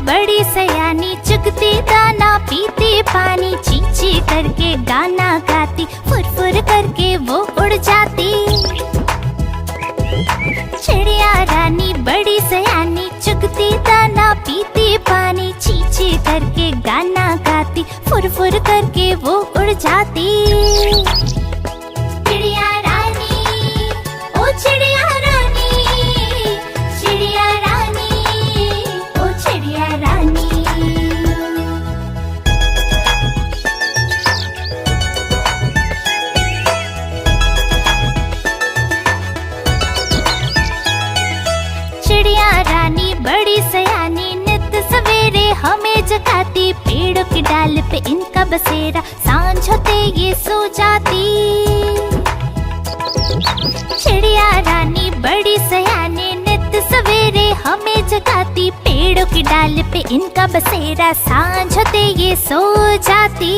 बड़ी सयानी, चुगती दाना पीती पानी, ची ची करके गाना गाती, फुर फुर करके वो उड़ जाती। चिड़िया रानी बड़ी सयानी, चुगती दाना पीती पानी, ची ची करके गाना गाती, फुर फुर करके वो उड़ जाती। चिड़िया रानी, ओ चिड़िया रानी, चिड़िया रानी, ओ चिड़िया रानी। चिड़िया रानी बड़ी सयानी, नित सवेरे हमें जगाती, पेड़ों की डाल पे इनका बसेरा, सांझ होते ये सो जाती। चिड़िया रानी बड़ी सयानी, नित सवेरे हमें जगाती, पेड़ों की डाल पे इनका बसेरा, सांझ होते ये सो जाती।